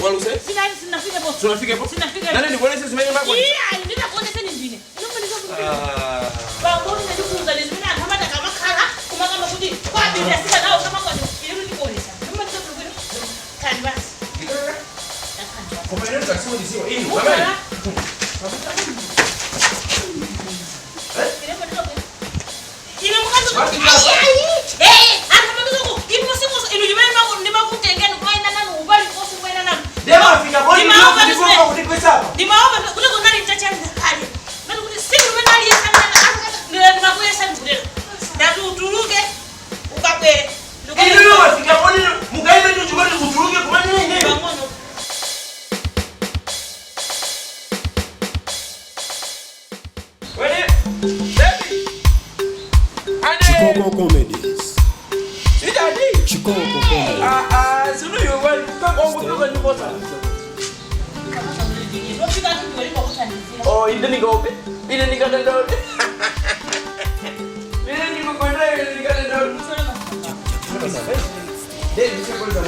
Waluse? Sinafika hapo. Tunafika hapo? Sinafika. Nani nikueleze simeni mako? Nitakuonesha nyingine. Babo ninajifunza lazima kama kama kala kuma kama kuti kwa bibi asika nao kama kwa ili nikuonesha. Kama nitakuwa kanvas. Como ele está sendo dizendo, ele Chikoko comedies. Chikoko comedies. So you want to come over to the water. Oh, you didn't go. You didn't get it out. You didn't go there. You didn't get it out. Then you go to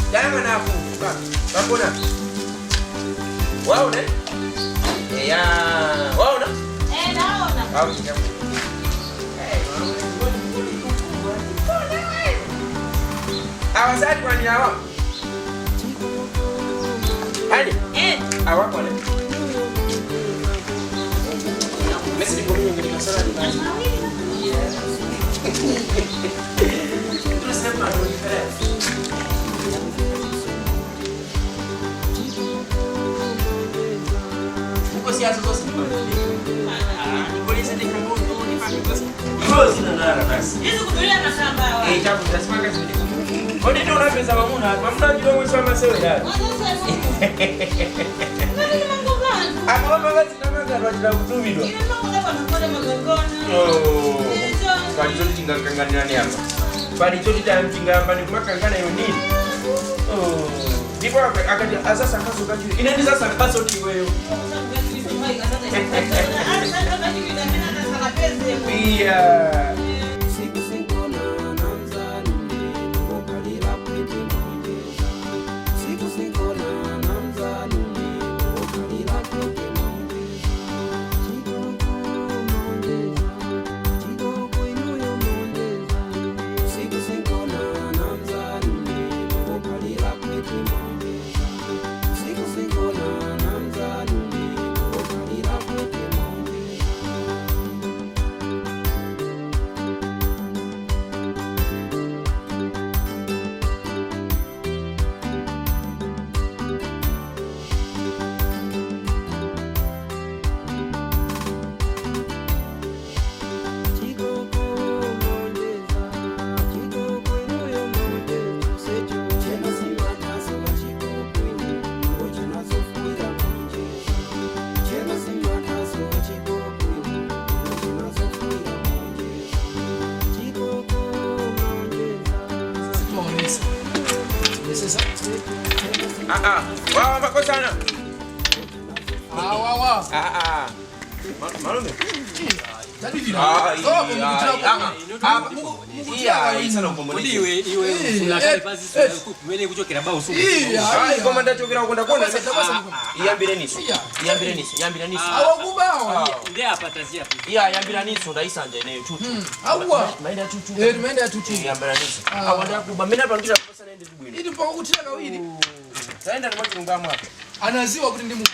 Jangan aku, Bapuna. Wow, ne? Ya, wow, ne? Wow, kita. Awasat kwa ni hawa. Hani? Awa kwa ne? Mesi kwa mimi ndio kasara ni. Tunasema ndio diferença. Si hace cosas polícia tem como não faz coisa coisa não era mas isso que eu na samba já das marcas onde não na pensa vamos na de longo só mas eu era a mama vai se não vai dar o tudo ele não leva no pode magangona oh pode tudo chingangani hapa pode tudo chingangani ni makangana hiyo nini oh ndipo akati asasa kaso kaji inaweza sasa kaso ni wewe yeah. Wow, mak sana. Wow. Malume. Jadi tidak. Iya, itu sana umpomoni. Iwe unataka basi sio wewe kuchokera bao suku. Ai kama ndachokera kwenda kwenda iambire niso. Iambire niso. Awakubao. Ndiye apatazia hapo. Iya, iambira niso ndaisanje nayo tutu. Awa. Maenda tutu. Tumeenda tutu. Iambira niso. Awanda kuba mimi napangira pesa naende kubwini. Ili mpaka kutia kawili. Taenda kwa chungamu hapa. Anaziwa kuti ndimu.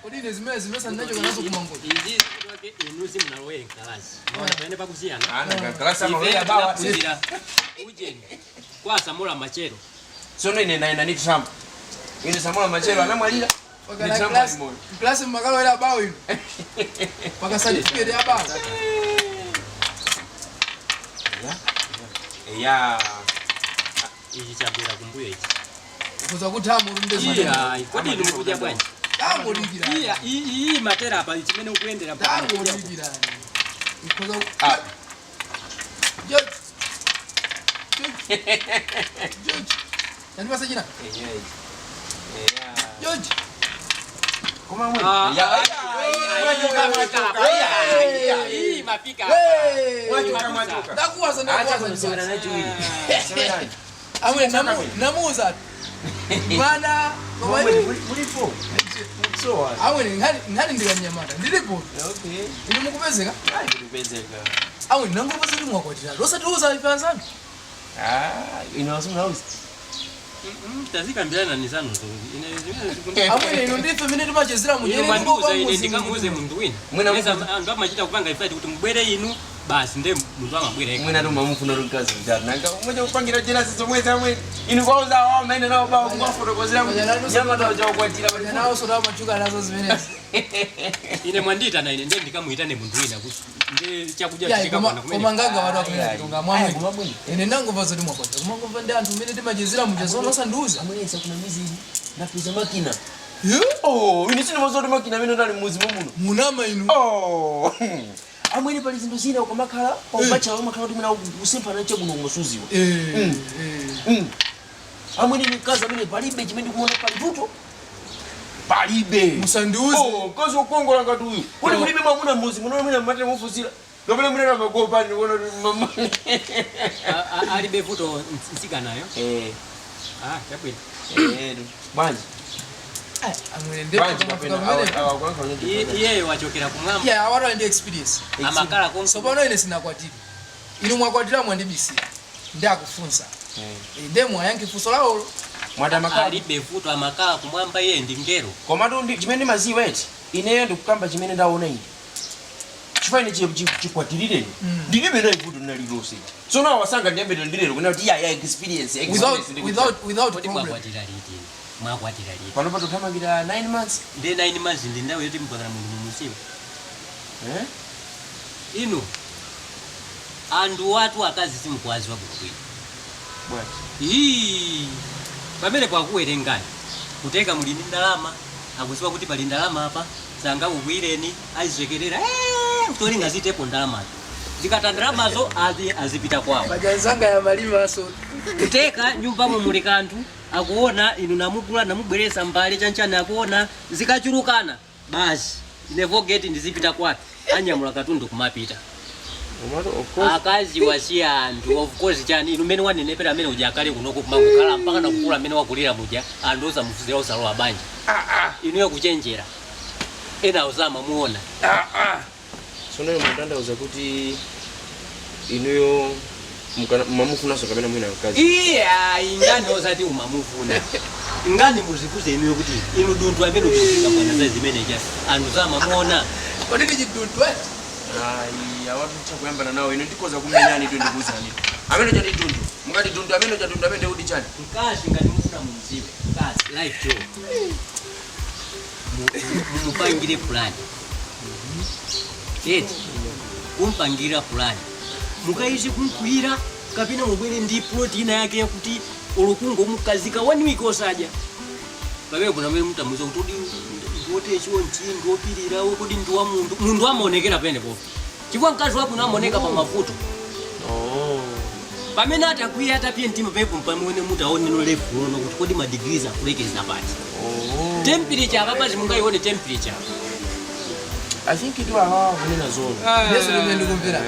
Kodine zimesa ninacho kanazo kumangoni. Hizi wake inuzi mnawe kalasi. Mbona tuende pa kuziana? Ana kalasa mawea bawa sira. Ujeni. Kwa Samora Machero. Sono ine na nini shamba. Ine Samora Machero anamwalira. Class makalo ila bao hiyo. Paka certificate ya bao. Yeah. Ichi chabwera kumbuyo ichi. Kuza kuthamu ndezwa. Iya, kodi ndikuja bwanji. Tango ligira. Iya, iyi matera apa chimene ukuendera pa. Tango ligira. Kuza George. Nani masajina? George. Koma mwe. Iyi mapika. Mwajuka. Ndakuwaza Sewera na chiwiri. Sewera. Amwe namuza. Bwana, mulipo. So, amwe ngani ndikanyamata. Ndilipo. okay. Ndi mukupezeka? Ndikupezeka. Amwe nangopasa ndi mwakwatira. Losatiuza ipanzani. Inawasuna house. Tazikambirana ni zanu zo. Amwe ino ndife mine timachezera munyere Manduza ine ndikamuze mundu wina. Mweza ndo amachita kupanga ifight kuti mbwere inu basi nde mundu amabwere eka. Mwina ndo mamufuna rukazi mtatu. Nanga umoja kupangira jela sisi mweza mwe. Inu kwauza wao maana nao ba kumafoto kozira nyama ndo chakwatira bali nawo soda machuka nazo zimenezi. Ine mwandita na ine nde ndikamuitane mundu wina kuti nde chakuja chika bwana kumene. Komanganga watu akwenda kutonga mwamwe. Ine ndangova zoti mwakwatira. Kumangova ndi anthu mine timachezera muchezo losanduza. amwesa kuna mizi nafuza makina. Oh, ini sino mazoti makina mino ndali muzi muno. Munama inu. Oh. Amwene pali zinto zina ukamakhala, ukabacha umakhala kuti mina usempa na chebuno ngosuziwa. Amwene nikaza mine palibe chimene kuona pali vuto. Palibe. Musanduze. Oh, kazi ukongola ngati uyu. Kuli kulibe mwamuna muzi, muno mine mate mufuzira. Ngapele mine na magopa ni kuona mama. alibe vuto nsika nayo. Chabwino. Banje. Amwene ndipo Iye wachokera kumwamba. Yeah, awara ndi experience. Amakala konso. So pano ine sinakwatira. Inu mwakwatira mwandibisira. Ndi akufunsa. Ndemwe yanke fuso lawo. Mwada makala. Alibe vuto amakala kumwamba yeye ndi ngero. Komatu ndi chimene maziwa eti. Ineyo ndikukamba chimene ndaona ine. Chifaine chikwatirire. Ndilibe nayo vuto nalilose. So now wasanga ndiyambete ndilero kuna kuti yeah experience without Kodi problem. mwakwatira liti. Mwakwatira liti. pano pato thamangira 9 months. Ndi 9 months ndi ndawo yoti mpakana mundu mumusiwa. Inu andu watu akazi simukwaziwa bwino. Bwana. Pamene kwakuwerengani kuteka muli ndi ndalama akuziwa kuti pali ndalama apa sanga kukwireni azizekerera utori ngazitepo ndalamazo zikata ndalamazo azipita kwawo Majazanga ya malima so. kuteka nyumba muli kanthu akuona inu namugula namubweresa mbale chanchana akuona zikachulukana basi never get ndizipita kwake anyamula katundu kumapita. Of course. Akazi wasiya anthu of course chani inu mene wanenepera mene uja kale kunoko kumangukala mpaka nakukula mene wakulira muja andoza mufuzira usalowa banja. Inu yokuchenjera ena uzama muona. Sono mutandauza kuti inuyo mamufuna so kapena mwina mkazi. Ingani ozati umamufuna. Ingani muzikuze inuyo kuti inu dundu amene ukufika bwana za zimene cha anuzama muona. Kodi ndi chidundu Awatu chakuyambana nawo ino ndikoza kumenyani tu ndikuzani. Amene chati dundu. Mukati dundu amene chati dundu amene udi chani. Mkazi ngati mufuna mumziwe. Mkazi life job. Mupangire plan. Kumpangira plan. Mukaizi kumkwira kapina mubwere ndi protein yake yakuti olukungo mukazika 1 week osaja. Pamene kuna mwe mutamuza kuti ngote chonchi ngopirira kuti ndiwa mundu amaonekera pene po. Chifukwa mkazi wapo namoneka pa mafuto. Pamene atakwira atapye mtima pepo pamene mutaone no level ono kuti kodi ma degrees akulekeza pati. Temperature apapazi mungaione temperature. I think it was kunena zona. Yesu nimende kumvera.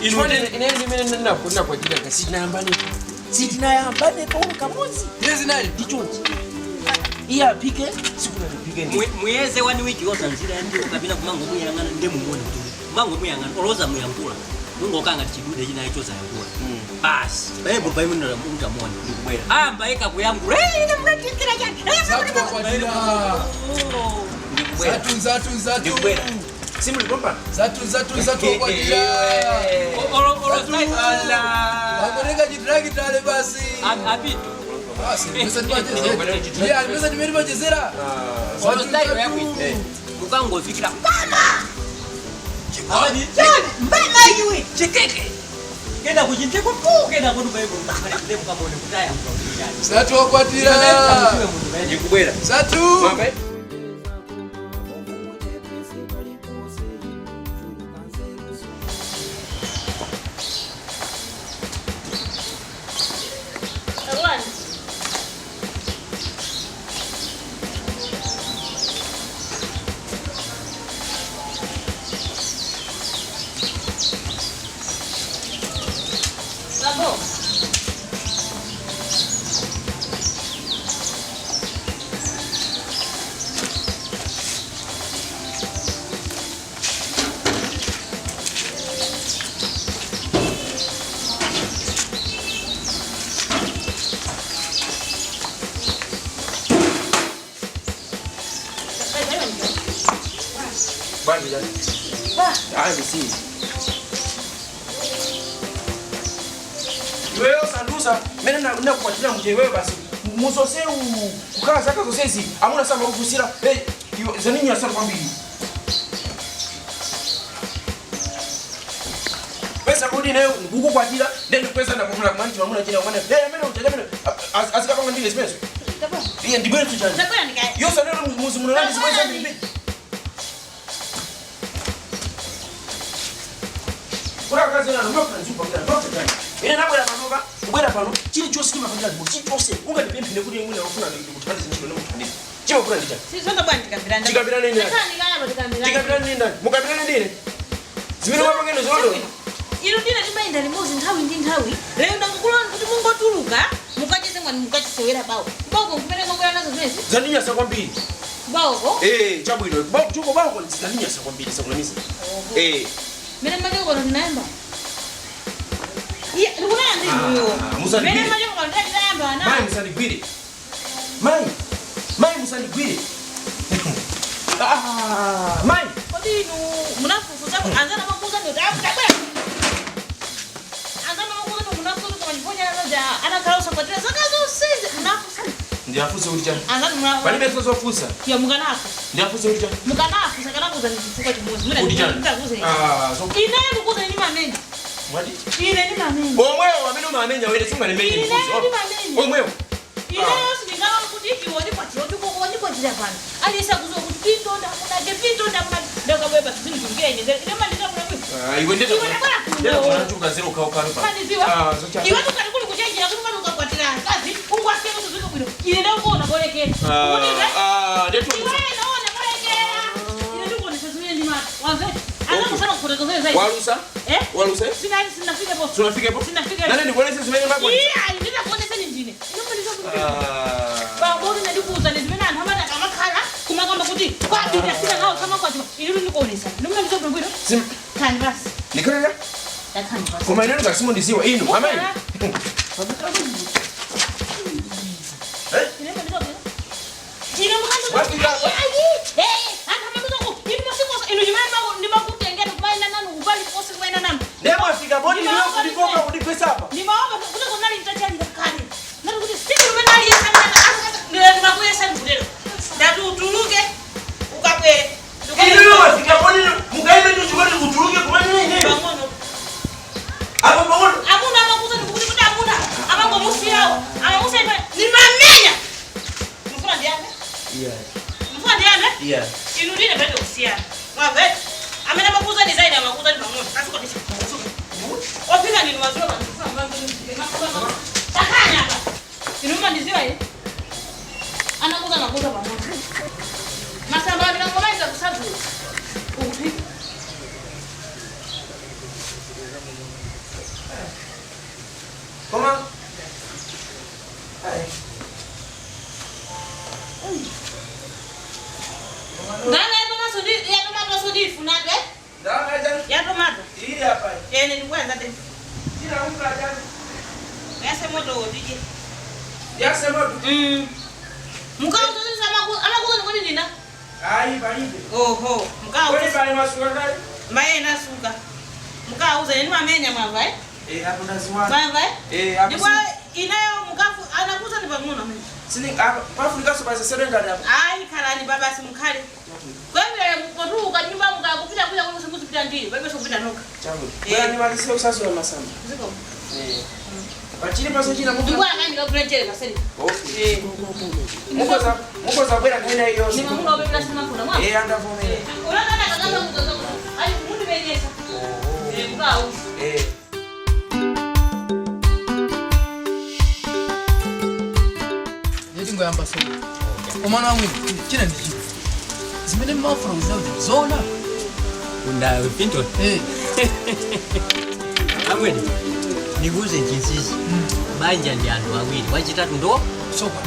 Ine ndimene ndinafuna kwa jina kasina yambane. Sitina yambane kwa kamozi. Yezi nali Dichonchi. Iya pike sikuna pike. Muyeze 1 week yosanzira ndi kapina kumango muyangana ndemu muone kuti mango muyangana oloza muyankula. Mungu kanga chidude china icho za yankula. Basi baibu baibu ndo mutamwona ndikubwera. Amba eka kuyangula. Ine mnatikira chani. Zatu. Ndikubwera. Simu likompa? Zatu kwa dila. Olo sai ala. Wakoreka jidragi tale basi. Api. Basi, pesa nimejezera. Yeah, pesa nimejezera. Olo sai yapi. Mukango fikira. Mbana yue chekeke. Kenda kuchinteko ku kenda kodu baibo mtakale kama ule kutaya mtakutijani. Satu wakwatira. Nikubwera. Satu. Mama. Wewe sandusa, mimi nina kufuatilia mje wewe basi. Musose kukaa zaka zosezi. Amuna sama kufusira. Zanini ya sana kwambili. Pesa kudi nayo nguko kwatira, ndio pesa na kumula mwanchi amuna jina mwana. Mimi utaje mimi asika kama ndile space. Ndiye ndibwe tujani. Ndakwenda nikae. Yo sanero muzimuno nani space ndile. Kura kazi na ndoka nzupa kwa ndoka gani? Ina nabwera panoba, ubwera pano, chini chose kima kujira ngo chitose. Unga dipemphine kuti yemwe ofuna ndikuthandiza zinto nemuthandiza. Chiba kura ndita. Sizonga bwana tikambirana. Tikambirana nini? Tikambirana nini ndani? Mukambirana nini? Zimene mapangeno zodo. Ino dina timayenda limozi nthawi ndi nthawi. Lero ndakukulona kuti mungotuluka, mukacheze mwani mukachisewera bawo. Bawo kumene ngobwera nazo zezi. Zaninyasa kwambiri. Bawo. Chabwino. Bawo chuko bawo kwa zaninyasa kwambiri sakunaniza. Mene majengo ndo ninaemba. Iya, ndikuna ndi huyo. Mene majengo ndo ninaemba na. Mai musandigwire. Mai musandigwire. Mai. Kodi inu munafufuza anzana makuza ndo takwenda. Anzana makuza ndo munafufuza kwa jiponya roja. Ana kausa kwa tena zakazo size munafufuza. Ndi afuze uli chani. Anzana munafufuza. Bali beso zofusa. Ya muganafu. Ndi afuze uli chani. Muganafu sakanakuza ndifuka chimozi. Muna ndikuza. So Ine kukuza ni mameni. Wadi? Ine ni mameni. Omwewo amene umamenya wele singa nemenya Ine mfuzo. ni mameni. Omwewo. Ine yosi ndingala kuti iwoni kwati otuko kwatira pana. Alisa kuzo kuti pinto ndakuna ndakabweba zvinhu ine ndema ndikabweba kwi. Iwe ndeta. Ndeta kuna chuka zero kao karo pa. Pandiziwa. Iwe tukali kuli kuchenjera kuti pano ukakwatira kazi ungwasiye kuti zviko bwino. Ine ndakuona kolekera. Ndetu. Iwe naona kolekera. Ine ndikuonesa zvimwe ndimati. Wanze? Anakufana kukoreka zile zaidi. Walusa? Walusa? Sinafika po. Tunafika po? Sinafika. Nani nikuonese zimene mako? Nditakuonesa nyingine. Baboni ndikuuza nezimene anthu amati akamakhala kumakamba kuti kwabira sina nawo kama kwati ili ndikuonesa. Ndimene ndizobwino. Canvas. Nikolera? Da canvas. Koma ine ngasimu ndiziwa inu. Ameni. Ine ndizobwino. Ine mukhandu. Wapira. Fika bodi leo kulipoka kudipesa hapa. Ni maomba kuna kuna nitatia ndakani. Na kuti sisi tumenali sana ndio tunakuesha ndero. Ndatu utuluke ukapere. Ndio fika bodi mukaime ndio chukoni utuluke kwa nini? Bangono. Hapo bangono. Hamuna makuza ndikuti kuti hamuna. Abango musiyao. Amamusa ni mamenya. Mfuna ndiane? Mfuna ndiane? Inu ndine bado kusiana. Wabe. Amena makuza design ya makuza ni bangono. Asuka nisha. Wapika nini wazuri wanafanya mambo mengi. Takanya hapa. Inuma ndiziwa hii. Anakuza nakuza pamoja. Masamba bila ngomaiza kusabu. Ukupika. Koma. Ngana ya tomato sudi funatwe. Ya tomato. Hii hapa. Yene ni kwanza tena. Sina unga jana. Yase moto odije. Yase moto. Mukao sasa amakuza ni kwani nina? Ai baride. Oho, mukao. Kwani bali masuka ngai? Maye nasuka. Mukao uza ni mamenya mwava hapo ndaziwa. Mwava hapo. Ni kwa inayo mukafu anakuza ni pamoja mimi. Sini pafunika so basi serenda hapo. Ai kalani baba simkhale. Kwa hivyo mpotuka nyumba mkakupita kuja kwa sababu kupita ndini. Baba sokupita noka. Changu. Bwana nimalizie usazi wa masamba. Ziko. Bachini paso china mungu. Ndikuwa ngani ka blantyre kaseni. Okay. Muko za bwera kaina hiyo. Ni mungu obebela sima kuna mwa. Andavomera. Unaona kagamba mtoto. Ai mundu benyesa. Mkao. Ngoyamba so. Umwana mwini kina ndiki. Zimene mafura without zona. Unda pinto. Amweni. Nikuze nchinsisi. Banja ndi anthu awiri. Wachitatu ndo So kwa